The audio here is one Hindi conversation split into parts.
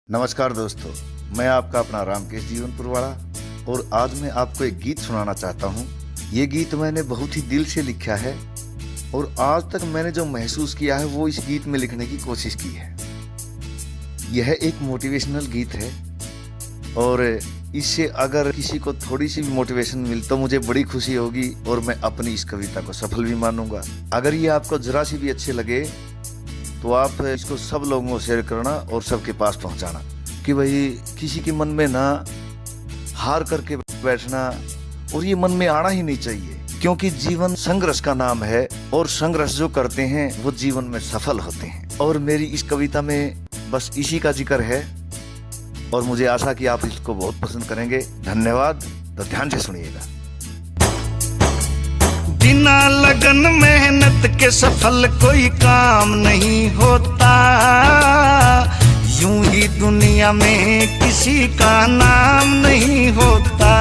नमस्कार दोस्तों, मैं आपका अपना रामकेश जीवनपुरवाड़ा और आज मैं आपको एक गीत सुनाना चाहता हूँ। ये गीत मैंने बहुत ही दिल से लिखा है और आज तक मैंने जो महसूस किया है वो इस गीत में लिखने की कोशिश की है। यह एक मोटिवेशनल गीत है और इससे अगर किसी को थोड़ी सी भी मोटिवेशन मिले तो मुझे बड़ी खुशी होगी और मैं अपनी इस कविता को सफल भी मानूंगा। अगर ये आपको जरा सी भी अच्छे लगे तो आप इसको सब लोगों को शेयर करना और सबके पास पहुंचाना कि भाई किसी के मन में ना हार करके बैठना और ये मन में आना ही नहीं चाहिए, क्योंकि जीवन संघर्ष का नाम है और संघर्ष जो करते हैं वो जीवन में सफल होते हैं। और मेरी इस कविता में बस इसी का जिक्र है और मुझे आशा कि आप इसको बहुत पसंद करेंगे। धन्यवाद। तो ध्यान से सुनिएगा। बिना लगन मेहनत के सफल कोई काम नहीं होता। यूं ही दुनिया में किसी का नाम नहीं होता।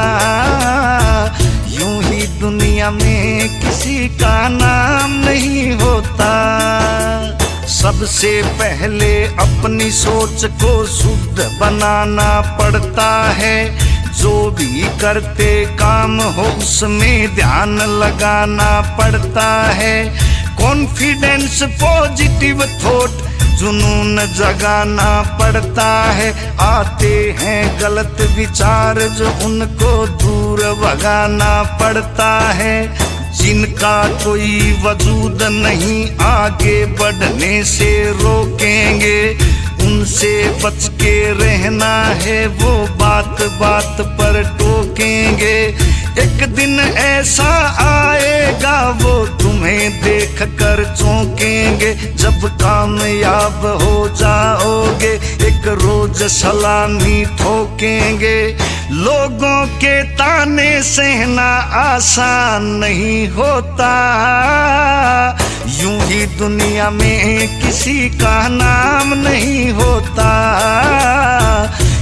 यूं ही दुनिया में किसी का नाम नहीं होता। सबसे पहले अपनी सोच को शुद्ध बनाना पड़ता है। जो भी करते काम हो उसमें ध्यान लगाना पड़ता है। कॉन्फिडेंस, पॉजिटिव थॉट, जुनून जगाना पड़ता है। आते हैं गलत विचार जो उनको दूर भगाना पड़ता है। जिनका कोई वजूद नहीं आगे बढ़ने से रोकेंगे, उनसे बच के रहना है, वो बात बात पर टोकेंगे। एक दिन ऐसा आएगा वो तुम्हें देख कर चौंकेंगे। जब कामयाब हो जाओगे एक रोज सलामी ठोकेंगे। लोगों के ताने सहना आसान नहीं होता। यूं ही दुनिया में किसी का नाम नहीं होता।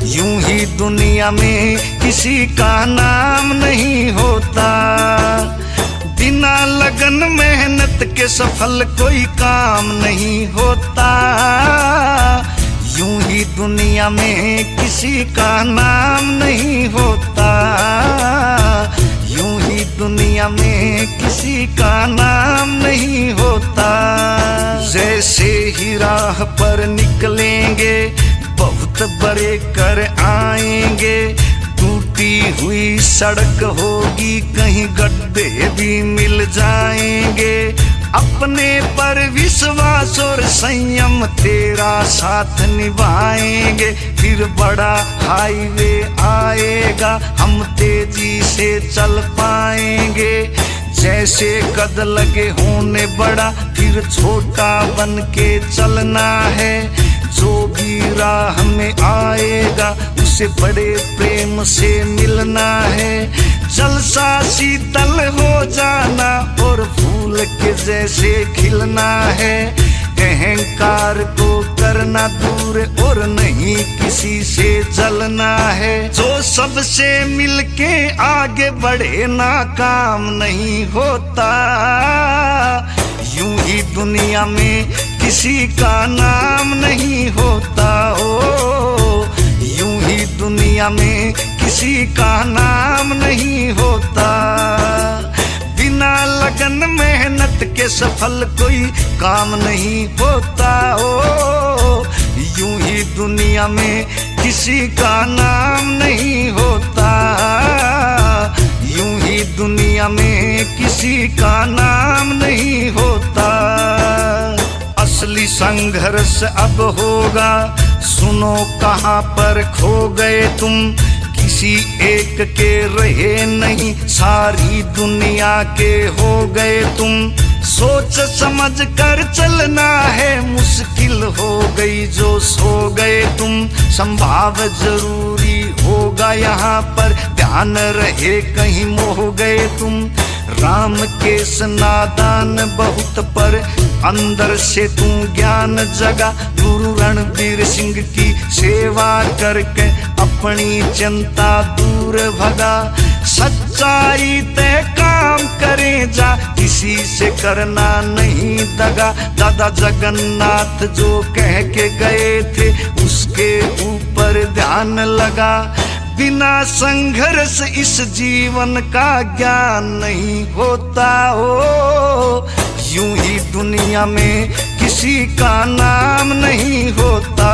यूं ही दुनिया में किसी का नाम नहीं होता। बिना लगन मेहनत के सफल कोई काम नहीं होता। यूं ही दुनिया में किसी का नाम नहीं होता। यूं ही दुनिया में किसी का नाम नहीं होता। जैसे ही राह पर निकलेंगे बहुत बड़े कर आएंगे। टूटी हुई सड़क होगी, कहीं गड्ढे भी मिल जाएंगे। अपने पर विश्वास और संयम तेरा साथ निभाएंगे। फिर बड़ा हाईवे आएगा, हम तेजी से चल पाएंगे। जैसे कद लगे होने बड़ा, फिर छोटा बन के चलना है। जो भी राह में आएगा उसे बड़े प्रेम से मिलना है। जलसा शीतल हो जाना और फूल के जैसे खिलना है। अहंकार को करना दूर और नहीं किसी से जलना है। जो सबसे मिलके आगे बढ़े नाकाम नहीं होता। यूं ही दुनिया में किसी का नाम नहीं होता। ओ यूं ही दुनिया में किसी का नाम नहीं होता। बिना लगन मेहनत के सफल कोई काम नहीं होता। ओ यूं ही दुनिया में किसी का नाम नहीं होता। यूं ही दुनिया में किसी का नाम नहीं होता। असली संघर्ष अब होगा, सुनो कहाँ पर खो गए तुम। किसी एक के रहे नहीं, सारी दुनिया के हो गए तुम। सोच समझ कर चलना है, मुश्किल हो गई जो सो गए तुम। संभाव जरूरी होगा यहाँ पर, ध्यान रहे कहीं मोह गए तुम। राम केस नादान बहुत पर अंदर से तू ज्ञान जगा। गुरु रणबीर सिंह की सेवा करके अपनी चिंता दूर भगा। सच्चाई तय काम करे जा, किसी से करना नहीं दगा। दादा जगन्नाथ जो कह के गए थे उसके ऊपर पर ध्यान लगा। बिना संघर्ष इस जीवन का ज्ञान नहीं होता हो। यूं ही दुनिया में किसी का नाम नहीं होता।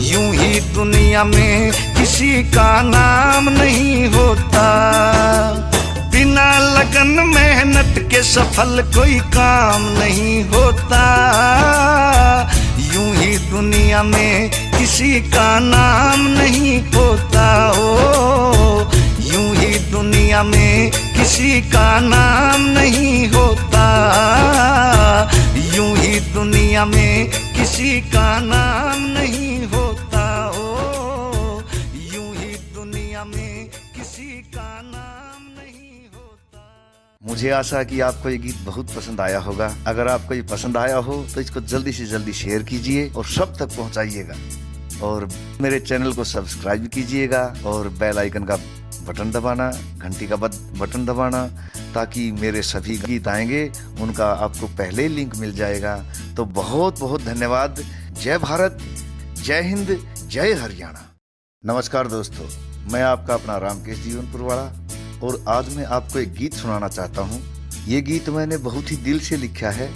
यूं ही दुनिया में किसी का नाम नहीं होता। बिना लगन मेहनत के सफल कोई काम नहीं होता। यूं ही दुनिया में किसी का नाम नहीं होता हो। यूं ही दुनिया में किसी का नाम नहीं होता। यूं ही दुनिया में किसी का नाम नहीं होता हो। यूं ही दुनिया में किसी का नाम नहीं होता। मुझे आशा है कि आपको ये गीत बहुत पसंद आया होगा। अगर आपको ये पसंद आया हो तो इसको जल्दी से जल्दी शेयर कीजिए और सब तक पहुंचाइएगा। और मेरे चैनल को सब्सक्राइब कीजिएगा और बेल आइकन का बटन दबाना, घंटी का बटन दबाना, ताकि मेरे सभी गीत आएंगे उनका आपको पहले ही लिंक मिल जाएगा। तो बहुत बहुत धन्यवाद। जय भारत, जय हिंद, जय हरियाणा। नमस्कार दोस्तों, मैं आपका अपना रामकेश जीवनपुरवाड़ा और आज मैं आपको एक गीत सुनाना चाहता हूँ। ये गीत मैंने बहुत ही दिल से लिखा है